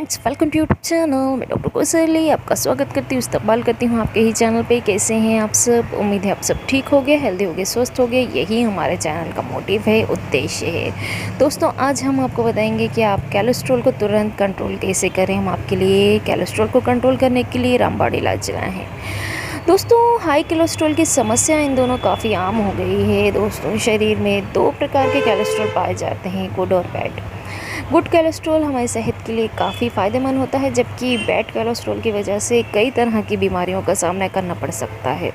Friends, welcome to YouTube channel. मैं doctor Kosli आपका स्वागत करती हूँ, इस्तकबाल करती हूँ आपके ही चैनल पे। कैसे हैं आप सब? उम्मीद है आप सब ठीक हो गए, हेल्दी हो गए, स्वस्थ हो गए। यही हमारे चैनल का मोटिव है, उद्देश्य है। दोस्तों, आज हम आपको बताएंगे कि आप कोलेस्ट्रॉल को तुरंत कंट्रोल कैसे करें। हम आपके लिए कोलेस्ट्रॉल को कंट्रोल करने के लिए रामबाण इलाज लाए हैं। दोस्तों, हाई कोलेस्ट्रॉल की समस्या इन दोनों काफ़ी आम हो गई है। दोस्तों, शरीर में दो प्रकार के कोलेस्ट्रॉल पाए जाते हैं, गुड और बैड। गुड कोलेस्ट्रॉल हमारी सेहत के लिए काफ़ी फ़ायदेमंद होता है, जबकि बैड कोलेस्ट्रॉल की वजह से कई तरह की बीमारियों का सामना करना पड़ सकता है।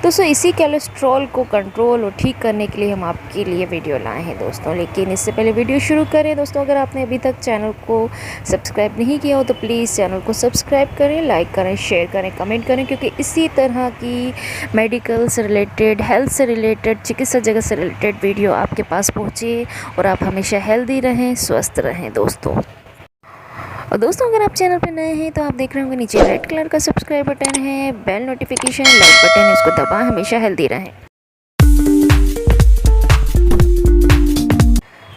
दोस्तों, इसी कोलेस्ट्रॉल को कंट्रोल और ठीक करने के लिए हम आपके लिए वीडियो लाए हैं दोस्तों। लेकिन इससे पहले वीडियो शुरू करें दोस्तों, अगर आपने अभी तक चैनल को सब्सक्राइब नहीं किया हो तो प्लीज़ चैनल को सब्सक्राइब करें, लाइक करें, शेयर करें, कमेंट करें, क्योंकि इसी तरह की मेडिकल से रिलेटेड, हेल्थ से रिलेटेड, चिकित्सा जगत से रिलेटेड वीडियो आपके पास पहुँचे और आप हमेशा हेल्दी रहें, स्वस्थ रहें दोस्तों। और दोस्तों, अगर आप चैनल पर नए हैं तो आप देख रहे होंगे नीचे रेड कलर का सब्सक्राइब बटन है, बेल नोटिफिकेशन, लाइक बटन है, इसको दबाएं। हमेशा हेल्दी रहें।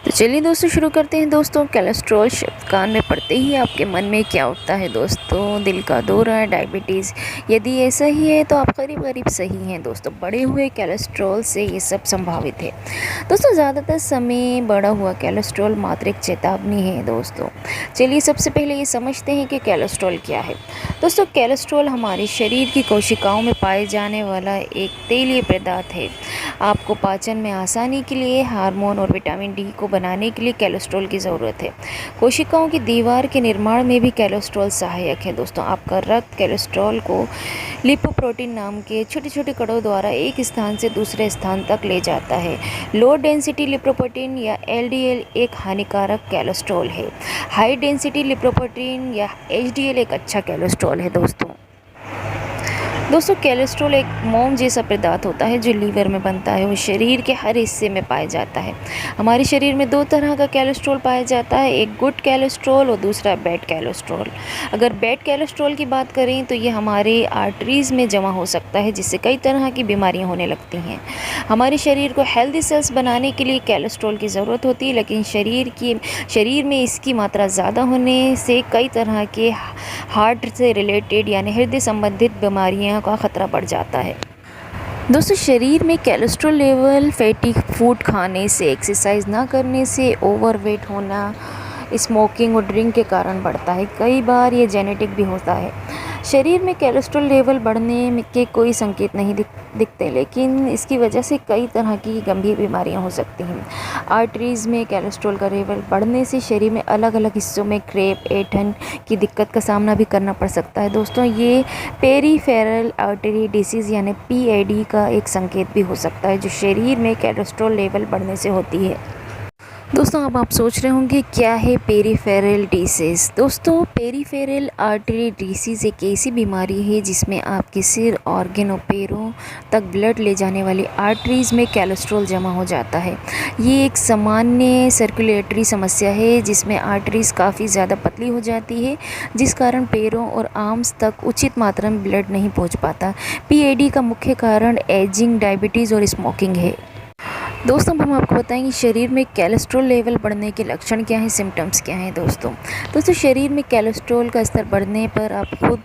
तो चलिए दोस्तों, शुरू करते हैं। दोस्तों, कोलेस्ट्रॉल शब्द कान में पड़ते ही आपके मन में क्या उठता है दोस्तों? दिल का दौरा, डायबिटीज़। यदि ऐसा ही है तो आप करीब करीब सही हैं दोस्तों। बढ़े हुए कोलेस्ट्रॉल से ये सब संभावित है दोस्तों। ज़्यादातर समय बढ़ा हुआ कोलेस्ट्रॉल मात्र एक चेतावनी है दोस्तों। चलिए सबसे पहले ये समझते हैं कि कोलेस्ट्रॉल क्या है। दोस्तों, कोलेस्ट्रॉल हमारे शरीर की कोशिकाओं में पाए जाने वाला एक तेलीय पदार्थ है। आपको पाचन में आसानी के लिए, हार्मोन और विटामिन डी को बनाने के लिए कोलेस्ट्रॉल की ज़रूरत है। कोशिकाओं की दीवार के निर्माण में भी कोलेस्ट्रॉल सहायक है दोस्तों। आपका रक्त कोलेस्ट्रॉल को लिपोप्रोटीन नाम के छोटे छोटे कणों द्वारा एक स्थान से दूसरे स्थान तक ले जाता है। लो डेंसिटी लिपोप्रोटीन या एलडीएल एक हानिकारक कोलेस्ट्रॉल है। हाई डेंसिटी लिपोप्रोटीन या एचडीएल एक अच्छा कोलेस्ट्रॉल है दोस्तों। कोलेस्ट्रॉल एक मोम जैसा पदार्थ होता है जो लीवर में बनता है और शरीर के हर हिस्से में पाया जाता है। हमारे शरीर में दो तरह का कोलेस्ट्रॉल पाया जाता है, एक गुड कोलेस्ट्रॉल और दूसरा बैड कोलेस्ट्रॉल। अगर बैड कोलेस्ट्रॉल की बात करें तो ये हमारे आर्टरीज़ में जमा हो सकता है, जिससे कई तरह की बीमारियां होने लगती हैं। हमारे शरीर को हेल्दी सेल्स बनाने के लिए कोलेस्ट्रॉल की ज़रूरत होती है, लेकिन शरीर में इसकी मात्रा ज़्यादा होने से कई तरह के हार्ट से रिलेटेड यानी हृदय संबंधित बीमारियां का खतरा बढ़ जाता है दोस्तों। शरीर में कोलेस्ट्रॉल लेवल फैटी फूड खाने से, एक्सरसाइज ना करने से, ओवरवेट होना, स्मोकिंग और ड्रिंक के कारण बढ़ता है। कई बार ये जेनेटिक भी होता है। शरीर में कोलेस्ट्रॉल लेवल बढ़ने के कोई संकेत नहीं दिखते, लेकिन इसकी वजह से कई तरह की गंभीर बीमारियां हो सकती हैं। आर्टरीज़ में कोलेस्ट्रॉल का लेवल बढ़ने से शरीर में अलग अलग हिस्सों में क्रैम्प, ऐंठन की दिक्कत का सामना भी करना पड़ सकता है दोस्तों। ये पेरीफेरल आर्टरी डिसीज़ यानी पीआईडी का एक संकेत भी हो सकता है, जो शरीर में कोलेस्ट्रॉल लेवल बढ़ने से होती है दोस्तों। अब आप सोच रहे होंगे क्या है पेरीफेरल डिसीज़। दोस्तों, पेरीफेरल आर्टरी डिसीज़ एक ऐसी बीमारी है जिसमें आपके सिर, ऑर्गन और पैरों तक ब्लड ले जाने वाली आर्टरीज़ में कोलेस्ट्रॉल जमा हो जाता है। ये एक सामान्य सर्कुलेटरी समस्या है जिसमें आर्टरीज़ काफ़ी ज़्यादा पतली हो जाती है, जिस कारण पैरों और आर्म्स तक उचित मात्रा में ब्लड नहीं पहुँच पाता। पीएडी का मुख्य कारण एजिंग, डायबिटीज़ और स्मोकिंग है दोस्तों। हम आपको बताएंगे शरीर में कोलेस्ट्रॉल लेवल बढ़ने के लक्षण क्या हैं, सिम्टम्स क्या हैं दोस्तों। शरीर में कोलेस्ट्रॉल का स्तर बढ़ने पर आप खुद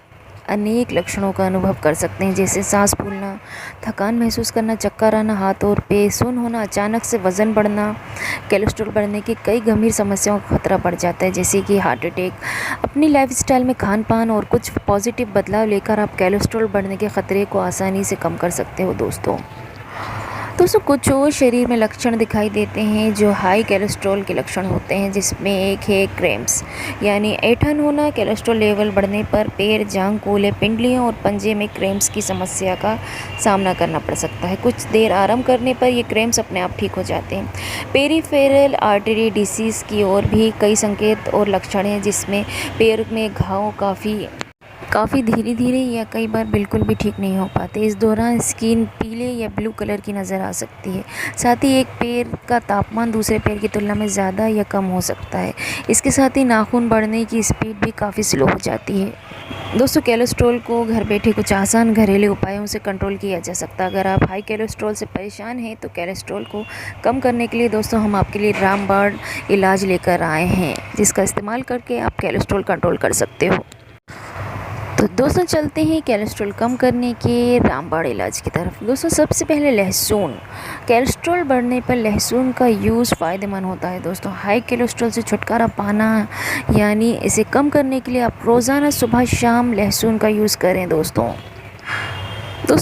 अनेक लक्षणों का अनुभव कर सकते हैं, जैसे सांस फूलना, थकान महसूस करना, चक्कर आना, हाथ और पैर सुन्न होना, अचानक से वज़न बढ़ना। कोलेस्ट्रॉल बढ़ने की कई गंभीर समस्याओं का खतरा बढ़ जाता है, जैसे कि हार्ट अटैक। अपनी लाइफस्टाइल में खान पान और कुछ पॉजिटिव बदलाव लेकर आप कोलेस्ट्रॉल बढ़ने के खतरे को आसानी से कम कर सकते हो दोस्तों। कुछ और शरीर में लक्षण दिखाई देते हैं जो हाई कोलेस्ट्रॉल के लक्षण होते हैं, जिसमें एक है क्रैम्प्स यानी ऐंठन होना। कोलेस्ट्रॉल लेवल बढ़ने पर पैर, जांघ, कूल्हे, पिंडलियों और पंजे में क्रैम्प्स की समस्या का सामना करना पड़ सकता है। कुछ देर आराम करने पर ये क्रैम्प्स अपने आप ठीक हो जाते हैं। पेरीफेरल आर्टरी डिसीज़ की और भी कई संकेत और लक्षण हैं, जिसमें पैर में घाव, काफ़ी धीरे धीरे या कई बार बिल्कुल भी ठीक नहीं हो पाते। इस दौरान स्किन पीले या ब्लू कलर की नज़र आ सकती है। साथ ही एक पैर का तापमान दूसरे पैर की तुलना में ज़्यादा या कम हो सकता है। इसके साथ ही नाखून बढ़ने की स्पीड भी काफ़ी स्लो हो जाती है। दोस्तों, कोलेस्ट्रॉल को घर बैठे कुछ आसान घरेलू उपायों से कंट्रोल किया जा सकता है। अगर आप हाई कोलेस्ट्रॉल से परेशान हैं तो कोलेस्ट्रॉल को कम करने के लिए दोस्तों हम आपके लिए रामबाण इलाज लेकर आए हैं, जिसका इस्तेमाल करके आप कोलेस्ट्रॉल कंट्रोल कर सकते हो। तो दोस्तों चलते हैं कोलेस्ट्रॉल कम करने के रामबाण इलाज की तरफ। दोस्तों, सबसे पहले लहसुन। कोलेस्ट्रॉल बढ़ने पर लहसुन का यूज़ फ़ायदेमंद होता है। दोस्तों, हाई कोलेस्ट्रॉल से छुटकारा पाना यानी इसे कम करने के लिए आप रोज़ाना सुबह शाम लहसुन का यूज़ करें। दोस्तों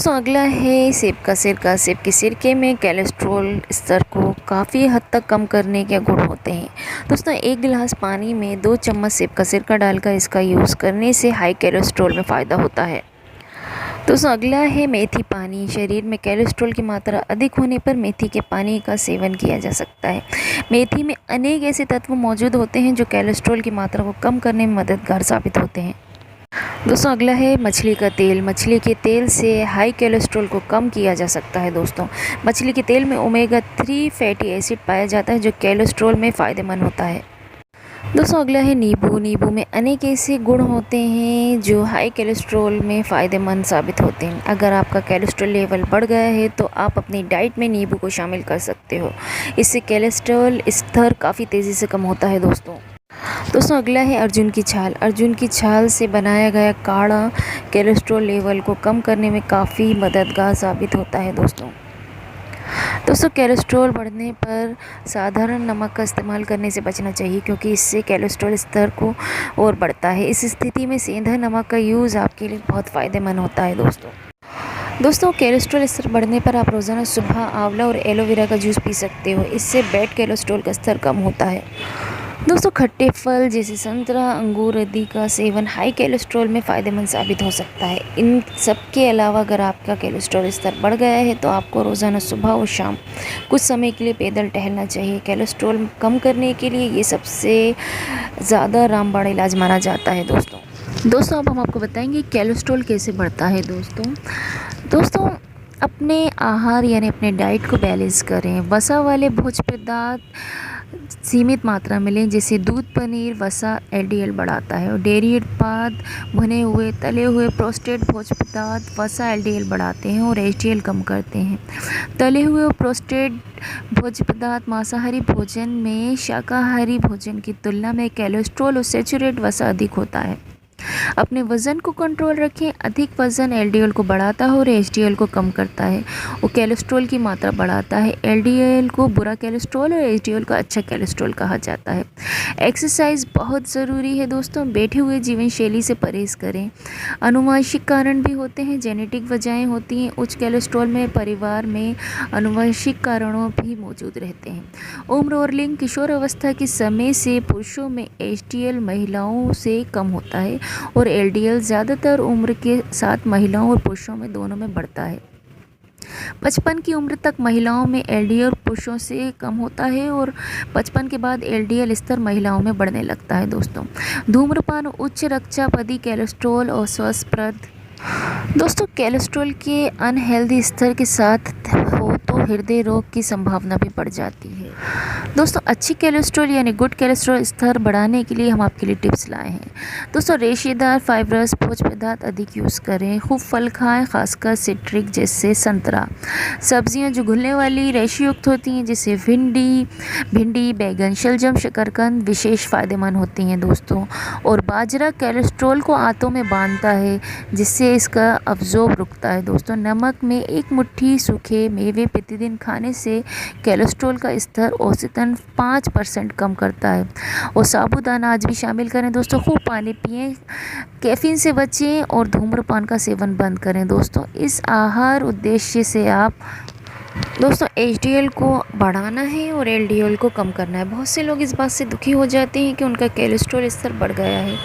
अगला है सेब का सिरका। सेब के सिरके में कोलेस्ट्रॉल स्तर को काफ़ी हद तक कम करने के गुण होते हैं। दोस्तों, 1 गिलास पानी में 2 चम्मच सेब का सिरका डालकर इसका यूज़ करने से हाई कोलेस्ट्रॉल में फ़ायदा होता है। दोस्तों अगला है मेथी पानी। शरीर में कोलेस्ट्रॉल की मात्रा अधिक होने पर मेथी के पानी का सेवन किया जा सकता है। मेथी में अनेक ऐसे तत्व मौजूद होते हैं जो कोलेस्ट्रॉल की मात्रा को कम करने में मददगार साबित होते हैं। दोस्तों अगला है मछली का तेल। मछली के तेल से हाई कोलेस्ट्रॉल को कम किया जा सकता है। दोस्तों, मछली के तेल में ओमेगा 3 फैटी एसिड पाया जाता है जो कोलेस्ट्रॉल में फ़ायदेमंद होता है। दोस्तों अगला है नींबू। नींबू में अनेक ऐसे गुण होते हैं जो हाई कोलेस्ट्रॉल में फ़ायदेमंद साबित होते हैं। अगर आपका कोलेस्ट्रॉल लेवल बढ़ गया है तो आप अपनी डाइट में नींबू को शामिल कर सकते हो। इससे कोलेस्ट्रॉल स्तर काफ़ी तेज़ी से कम होता है। दोस्तों अगला है अर्जुन की छाल। अर्जुन की छाल से बनाया गया काढ़ा कोलेस्ट्रॉल लेवल को कम करने में काफ़ी मददगार साबित होता है। दोस्तों कोलेस्ट्रॉल बढ़ने पर साधारण नमक का इस्तेमाल करने से बचना चाहिए क्योंकि इससे कोलेस्ट्रॉल स्तर को और बढ़ता है। इस स्थिति में सेंधा नमक का यूज़ आपके लिए बहुत फ़ायदेमंद होता है। दोस्तों कोलेस्ट्रॉल स्तर बढ़ने पर आप रोज़ाना सुबह आंवला और एलोवेरा का जूस पी सकते हो। इससे बैड कोलेस्ट्रॉल का स्तर कम होता है। दोस्तों, खट्टे फल जैसे संतरा, अंगूर आदि का सेवन हाई कोलेस्ट्रॉल में फ़ायदेमंद साबित हो सकता है। इन सब के अलावा अगर आपका कोलेस्ट्रॉल स्तर बढ़ गया है तो आपको रोज़ाना सुबह और शाम कुछ समय के लिए पैदल टहलना चाहिए। कोलेस्ट्रॉल कम करने के लिए ये सबसे ज़्यादा रामबाण इलाज माना जाता है। दोस्तों अब हम आपको बताएंगे कोलेस्ट्रॉल कैसे बढ़ता है। दोस्तों अपने आहार यानी अपने डाइट को बैलेंस करें। वसा वाले भोज्य पदार्थ सीमित मात्रा में लें, जैसे दूध, पनीर। वसा एलडीएल बढ़ाता है। और डेयरी उत्पाद, भुने हुए, तले हुए, प्रोसेस्ड भोज्य पदार्थ वसा एलडीएल बढ़ाते हैं और एचडीएल कम करते हैं। तले हुए और प्रोसेस्ड भोज्य पदार्थ मांसाहारी भोजन में शाकाहारी भोजन की तुलना में कोलेस्ट्रॉल और सैचुरेट वसा अधिक होता है। अपने वज़न को कंट्रोल रखें। अधिक वज़न एलडीएल को बढ़ाता है और एचडीएल को कम करता है और कोलेस्ट्रॉल की मात्रा बढ़ाता है। एलडीएल को बुरा कोलेस्ट्रॉल और एचडीएल को अच्छा कोलेस्ट्रॉल कहा जाता है। एक्सरसाइज बहुत ज़रूरी है। दोस्तों बैठे हुए जीवन शैली से परहेज़ करें। आनुवंशिक कारण भी होते हैं, जेनेटिक वजहें होती हैं। उच्च कोलेस्ट्रॉल में परिवार में आनुवंशिक कारणों भी मौजूद रहते हैं। उम्र और लिंग। किशोर अवस्था के समय से पुरुषों में एचडीएल महिलाओं से कम होता है और एलडीएल ज़्यादातर उम्र के साथ महिलाओं और पुरुषों में दोनों में बढ़ता है। 55 की उम्र तक महिलाओं में एलडीएल पुरुषों से कम होता है और 55 के बाद एलडीएल स्तर महिलाओं में बढ़ने लगता है। दोस्तों धूम्रपान, उच्च रक्तचाप, कोलेस्ट्रॉल और स्वास्थ्यप्रद। दोस्तों कोलेस्ट्रॉल के अनहेल्दी स्तर के साथ हो तो हृदय रोग की संभावना भी बढ़ जाती है। दोस्तों अच्छी कोलेस्ट्रॉल यानी गुड कोलेस्ट्रॉल स्तर बढ़ाने के लिए हम आपके लिए टिप्स लाए हैं। दोस्तों रेशेदार फाइबरस भोज्य पदार्थ अधिक यूज़ करें। खूब फल खाएं, खासकर सिट्रिक जैसे संतरा। सब्जियां जो घुलने वाली रेशेयुक्त होती हैं जैसे भिंडी, बैगन, शलजम, शकरकंद विशेष फ़ायदेमंद होती हैं। दोस्तों और बाजरा कोलेस्ट्रॉल को आंतों में बांधता है जिससे इसका अब्जॉर्ब रुकता है। दोस्तों नमक में 1 मुट्ठी सूखे मेवे प्रतिदिन खाने से कोलेस्ट्रॉल का स्तर औसतन 5% कम करता है। और साबुत अनाज भी शामिल करें। दोस्तों खूब पानी पिएं, कैफीन से बचें और धूम्रपान का सेवन बंद करें। दोस्तों इस आहार उद्देश्य से आप दोस्तों एचडीएल को बढ़ाना है और एलडीएल को कम करना है। बहुत से लोग इस बात से दुखी हो जाते हैं कि उनका कोलेस्ट्रॉल स्तर बढ़ गया है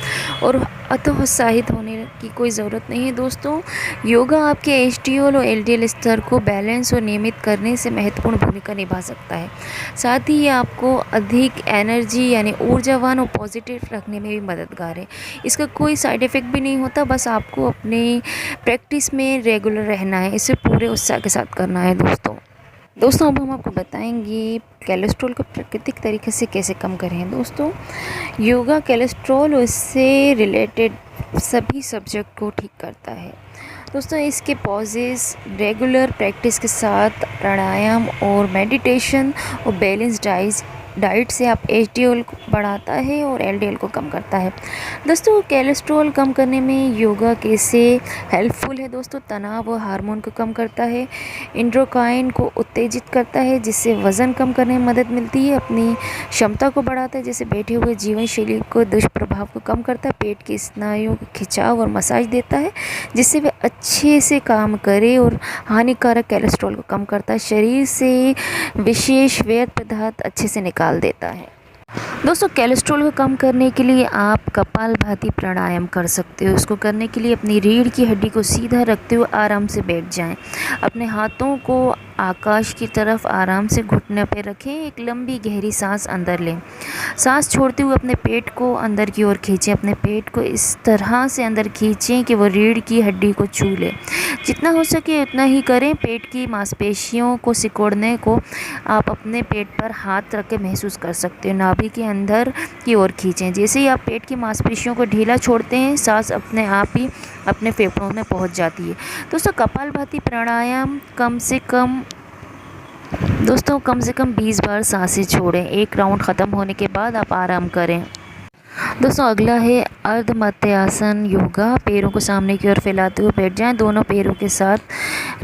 और हतोत्साहित होने की कोई ज़रूरत नहीं है। दोस्तों योगा आपके एचडीएल और एलडीएल स्तर को बैलेंस और नियमित करने से महत्वपूर्ण भूमिका निभा सकता है। साथ ही ये आपको अधिक एनर्जी यानी ऊर्जावान और पॉजिटिव रखने में भी मददगार है। इसका कोई साइड इफ़ेक्ट भी नहीं होता, बस आपको अपने प्रैक्टिस में रेगुलर रहना है, इसे पूरे उत्साह के साथ करना है। दोस्तों अब हम आपको बताएंगे कोलेस्ट्रॉल को प्राकृतिक तरीके से कैसे कम करें। दोस्तों योगा कोलेस्ट्रॉल और इससे रिलेटेड सभी सब्जेक्ट को ठीक करता है। दोस्तों इसके पॉजेस रेगुलर प्रैक्टिस के साथ प्राणायाम और मेडिटेशन और बैलेंस डाइट से आप एचडीएल को बढ़ाता है और एलडीएल को कम करता है। दोस्तों कोलेस्ट्रॉल कम करने में योगा कैसे हेल्पफुल है। दोस्तों तनाव और हार्मोन को कम करता है, एंडोक्राइन को उत्तेजित करता है जिससे वज़न कम करने में मदद मिलती है, अपनी क्षमता को बढ़ाता है जैसे बैठे हुए जीवन शैली को दुष्प्रभाव को कम करता है, पेट की स्नायुओं को खिंचाव और मसाज देता है जिससे वे अच्छे से काम करे और हानिकारक कोलेस्ट्रॉल को कम करता है, शरीर से विशेष व्यर्थ पदार्थ अच्छे से निकाल देता है। दोस्तों कोलेस्ट्रॉल को कम करने के लिए आप कपालभाति प्राणायाम कर सकते हो। उसको करने के लिए अपनी रीढ़ की हड्डी को सीधा रखते हुए आराम से बैठ जाएं। अपने हाथों को आकाश की तरफ आराम से घुटने पर रखें। एक लंबी गहरी सांस अंदर लें। सांस छोड़ते हुए अपने पेट को अंदर की ओर खींचें। अपने पेट को इस तरह से अंदर खींचें कि वो रीढ़ की हड्डी को छू ले। जितना हो सके उतना ही करें। पेट की मांसपेशियों को सिकोड़ने को आप अपने पेट पर हाथ रख के महसूस कर सकते हो। नाभि के अंदर की ओर खींचें। जैसे ही आप पेट की मांसपेशियों को ढीला छोड़ते हैं सांस अपने आप ही अपने फेफड़ों में पहुंच जाती है। दोस्तों कपालभाति प्राणायाम कम से कम 20 बार सांसें छोड़ें। एक राउंड ख़त्म होने के बाद आप आराम करें। दोस्तों अगला है अर्ध मत्स्यासन योगा। पैरों को सामने की ओर फैलाते हुए बैठ जाएं। दोनों पैरों के साथ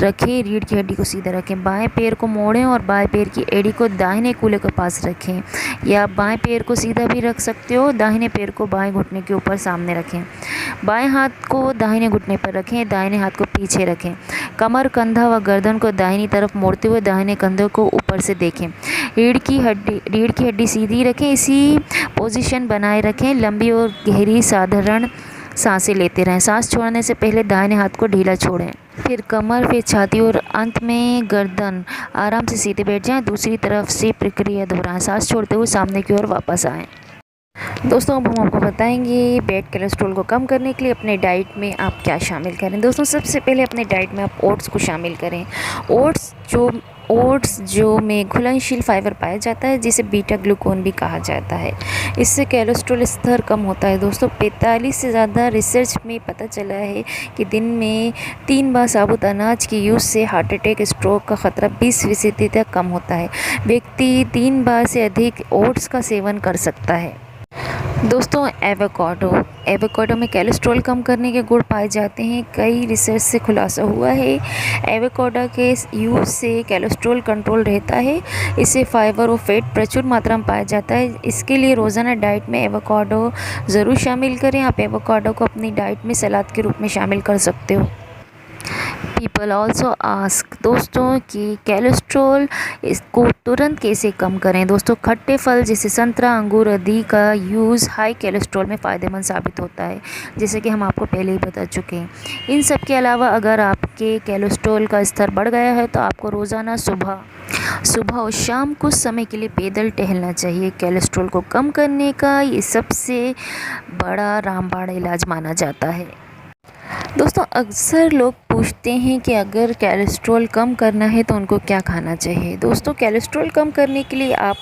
रखें। रीढ़ की हड्डी को सीधा रखें। बाएं पैर को मोड़ें और बाएं पैर की एड़ी को दाहिने कूल्हे के पास रखें, या आप बाएं पैर को सीधा भी रख सकते हो। दाहिने पैर को बाएं घुटने के ऊपर सामने रखें। बाएं हाथ को दाहिने घुटने पर रखें, दाहिने हाथ को पीछे रखें। कमर, कंधा व गर्दन को दाहिनी तरफ मोड़ते हुए दाहिने कंधे को ऊपर से देखें। रीढ़ की हड्डी सीधी रखें। इसी पोजीशन बनाए रखें। लंबी और गहरी साधारण सांसें लेते रहें। सांस छोड़ने से पहले दाहिने हाथ को ढीला छोड़ें, फिर कमर, फिर छाती और अंत में गर्दन। आराम से सीधे बैठ जाएं। दूसरी तरफ से प्रक्रिया दोहराएं। सांस छोड़ते हुए सामने की ओर वापस आएं। दोस्तों अब हम आपको बताएंगे बैड कोलेस्ट्रॉल को कम करने के लिए अपने डाइट में आप क्या शामिल करें। दोस्तों सबसे पहले अपने डाइट में आप ओट्स को शामिल करें। ओट्स जो में घुलनशील फाइबर पाया जाता है जिसे बीटा ग्लूकोन भी कहा जाता है। इससे कोलेस्ट्रॉल स्तर कम होता है। दोस्तों 45 से ज़्यादा रिसर्च में पता चला है कि दिन में 3 बार साबुत अनाज के यूज़ से हार्ट अटैक, स्ट्रोक का खतरा 20% तक कम होता है। व्यक्ति 3 बार से अधिक ओट्स का सेवन कर सकता है। दोस्तों एवोकाडो में कोलेस्ट्रॉल कम करने के गुण पाए जाते हैं। कई रिसर्च से खुलासा हुआ है एवोकाडो के यूज़ से कोलेस्ट्रॉल कंट्रोल रहता है। इससे फाइबर और फैट प्रचुर मात्रा में पाया जाता है। इसके लिए रोज़ाना डाइट में एवोकाडो ज़रूर शामिल करें। आप एवोकाडो को अपनी डाइट में सलाद के रूप में शामिल कर सकते हो। पीपल ऑल्सो आस्क दोस्तों कि कोलेस्ट्रॉल इसको तुरंत कैसे कम करें। दोस्तों खट्टे फल जैसे संतरा, अंगूर आदि का यूज़ हाई कोलेस्ट्रॉल में फ़ायदेमंद साबित होता है, जैसे कि हम आपको पहले ही बता चुके हैं। इन सब के अलावा अगर आपके कोलेस्ट्रॉल का स्तर बढ़ गया है तो आपको रोज़ाना सुबह और शाम कुछ समय के लिए पैदल टहलना चाहिए। कोलेस्ट्रॉल को कम करने का ये सबसे बड़ा रामबाण इलाज माना जाता है। दोस्तों अक्सर लोग पूछते हैं कि अगर कोलेस्ट्रॉल कम करना है तो उनको क्या खाना चाहिए। दोस्तों कोलेस्ट्रॉल कम करने के लिए आप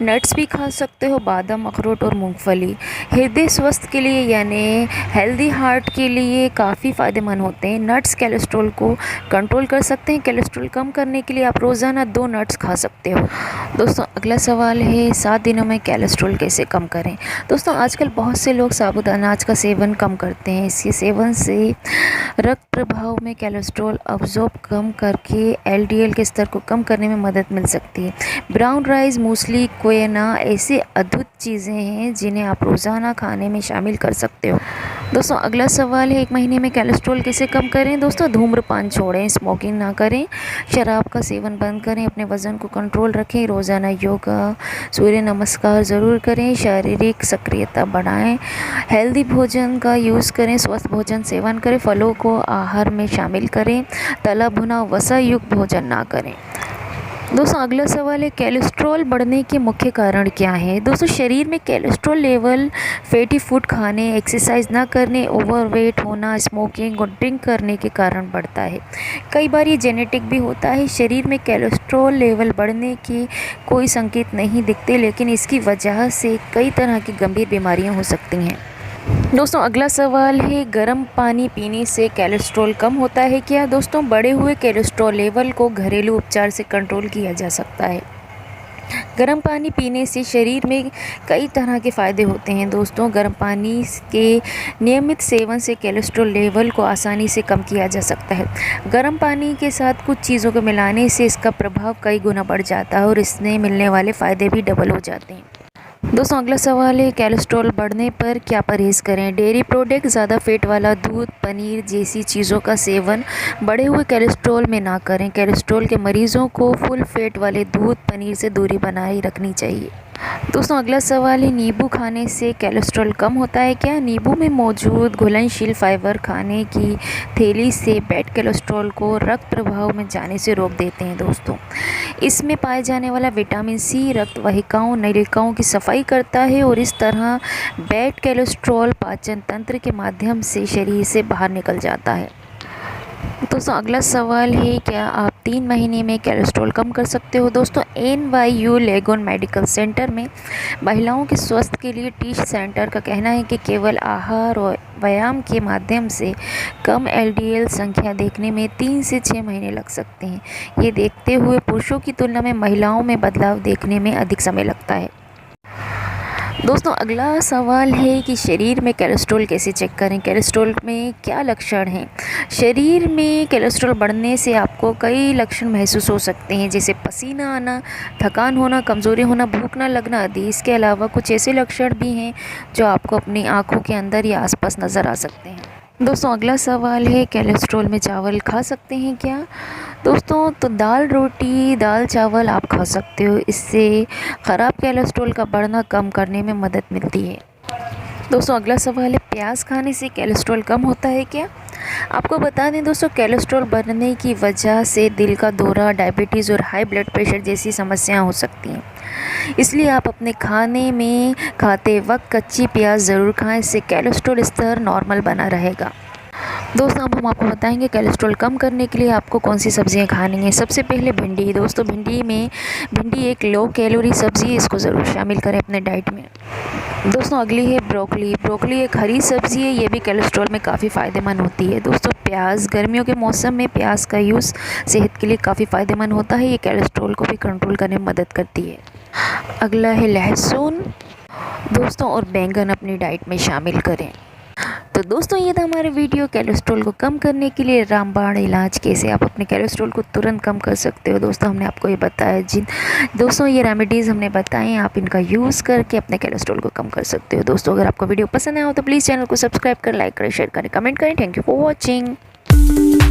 नट्स भी खा सकते हो, बादाम, अखरोट और मूंगफली। हृदय स्वास्थ्य के लिए यानी हेल्दी हार्ट के लिए काफ़ी फ़ायदेमंद होते हैं। नट्स कोलेस्ट्रॉल को कंट्रोल कर सकते हैं। कोलेस्ट्रॉल कम करने के लिए आप रोज़ाना 2 नट्स खा सकते हो। दोस्तों अगला सवाल है 7 दिनों में कोलेस्ट्रॉल कैसे कम करें। दोस्तों आजकल बहुत से लोग साबुत अनाज का सेवन कम करते हैं। इसके सेवन से रक्त प्रभाव में कोलेस्ट्रॉल अब्जॉर्ब कम करके एलडीएल के स्तर को कम करने में मदद मिल सकती है। ब्राउन राइस, मूसली, क्विनोआ ऐसे अद्भुत चीज़ें हैं जिन्हें आप रोज़ाना खाने में शामिल कर सकते हो। दोस्तों अगला सवाल है, 1 महीने में कोलेस्ट्रॉल कैसे कम करें। दोस्तों धूम्रपान छोड़ें, स्मोकिंग ना करें, शराब का सेवन बंद करें, अपने वज़न को कंट्रोल रखें, रोज़ाना योगा, सूर्य नमस्कार ज़रूर करें, शारीरिक सक्रियता बढ़ाएं, हेल्दी भोजन का यूज़ करें, स्वस्थ भोजन सेवन करें, फलों को आहार में शामिल करें, तला भुना वसा युक्त भोजन ना करें। दोस्तों अगला सवाल है, कोलेस्ट्रॉल बढ़ने के मुख्य कारण क्या हैं। दोस्तों शरीर में कोलेस्ट्रॉल लेवल फैटी फूड खाने, एक्सरसाइज ना करने, ओवरवेट होना, स्मोकिंग और ड्रिंक करने के कारण बढ़ता है। कई बार ये जेनेटिक भी होता है। शरीर में कोलेस्ट्रॉल लेवल बढ़ने के कोई संकेत नहीं दिखते, लेकिन इसकी वजह से कई तरह की गंभीर बीमारियां हो सकती हैं। दोस्तों अगला सवाल है, गर्म पानी पीने से कोलेस्ट्रॉल कम होता है क्या। दोस्तों बढ़े हुए कोलेस्ट्रॉल लेवल को घरेलू उपचार से कंट्रोल किया जा सकता है। गर्म पानी पीने से शरीर में कई तरह के फ़ायदे होते हैं। दोस्तों गर्म पानी के नियमित सेवन से कोलेस्ट्रॉल लेवल को आसानी से कम किया जा सकता है। गर्म पानी के साथ कुछ चीज़ों को मिलाने से इसका प्रभाव कई गुना बढ़ जाता है और इससे मिलने वाले फ़ायदे भी डबल हो जाते हैं। दोस्तों अगला सवाल है, कोलेस्ट्रॉल बढ़ने पर क्या परहेज़ करें। डेयरी प्रोडक्ट, ज़्यादा फैट वाला दूध, पनीर जैसी चीज़ों का सेवन बढ़े हुए कोलेस्ट्रॉल में ना करें। कोलेस्ट्रॉल के मरीज़ों को फुल फैट वाले दूध, पनीर से दूरी बनाए रखनी चाहिए। दोस्तों अगला सवाल है, नींबू खाने से कोलेस्ट्रॉल कम होता है क्या। नींबू में मौजूद घुलनशील फाइबर खाने की थैली से बैड कोलेस्ट्रॉल को रक्त प्रवाह में जाने से रोक देते हैं। दोस्तों इसमें पाए जाने वाला विटामिन सी रक्त वाहिकाओं, नलिकाओं की सफाई करता है और इस तरह बैड कोलेस्ट्रॉल पाचन तंत्र के माध्यम से शरीर से बाहर निकल जाता है। दोस्तों अगला सवाल है, क्या आप 3 महीने में कोलेस्ट्रॉल कम कर सकते हो। दोस्तों NYU लेगोन मेडिकल सेंटर में महिलाओं के स्वास्थ्य के लिए टीच सेंटर का कहना है कि केवल आहार और व्यायाम के माध्यम से कम LDL संख्या देखने में 3 से 6 महीने लग सकते हैं। ये देखते हुए पुरुषों की तुलना में महिलाओं में बदलाव देखने में अधिक समय लगता है। दोस्तों अगला सवाल है कि शरीर में कोलेस्ट्रॉल कैसे चेक करें। कोलेस्ट्रॉल में क्या लक्षण हैं। शरीर में कोलेस्ट्रॉल बढ़ने से आपको कई लक्षण महसूस हो सकते हैं, जैसे पसीना आना, थकान होना, कमज़ोरी होना, भूख न लगना आदि। इसके अलावा कुछ ऐसे लक्षण भी हैं जो आपको अपनी आँखों के अंदर या आसपास नज़र आ सकते हैं। दोस्तों अगला सवाल है, कोलेस्ट्रॉल में चावल खा सकते हैं क्या। दोस्तों तो दाल रोटी, दाल चावल आप खा सकते हो, इससे ख़राब कोलेस्ट्रॉल का बढ़ना कम करने में मदद मिलती है। दोस्तों अगला सवाल है, प्याज खाने से कोलेस्ट्रॉल कम होता है क्या। आपको बता दें दोस्तों, कोलेस्ट्रॉल बढ़ने की वजह से दिल का दौरा, डायबिटीज़ और हाई ब्लड प्रेशर जैसी समस्याएं हो सकती हैं। इसलिए आप अपने खाने में खाते वक्त कच्ची प्याज ज़रूर खाएं, इससे कोलेस्ट्रॉल स्तर नॉर्मल बना रहेगा। दोस्तों अब हम आपको बताएंगे कोलेस्ट्रॉल कम करने के लिए आपको कौन सी सब्जियां खानी है। सबसे पहले भिंडी। दोस्तों भिंडी एक लो कैलोरी सब्ज़ी है, इसको ज़रूर शामिल करें अपने डाइट में। दोस्तों अगली है ब्रोकली। ब्रोकली एक हरी सब्ज़ी है, ये भी कोलेस्ट्रॉल में काफ़ी फ़ायदेमंद होती है। दोस्तों प्याज, गर्मियों के मौसम में प्याज का यूज़ सेहत के लिए काफ़ी फ़ायदेमंद होता है, ये कोलेस्ट्रॉल को भी कंट्रोल करने में मदद करती है। अगला है लहसुन। दोस्तों और बैंगन अपनी डाइट में शामिल करें। तो दोस्तों ये था हमारे वीडियो कोलेस्ट्रॉल को कम करने के लिए रामबाण इलाज, कैसे आप अपने कोलेस्ट्रॉल को तुरंत कम कर सकते हो। दोस्तों हमने आपको ये बताया दोस्तों ये रेमेडीज़ हमने बताएं, आप इनका यूज़ करके अपने कोलेस्ट्रॉल को कम कर सकते हो। दोस्तों अगर आपको वीडियो पसंद आया हो तो प्लीज़ चैनल को सब्सक्राइब करें, लाइक करें, शेयर करें, कमेंट करें। Thank you for watching.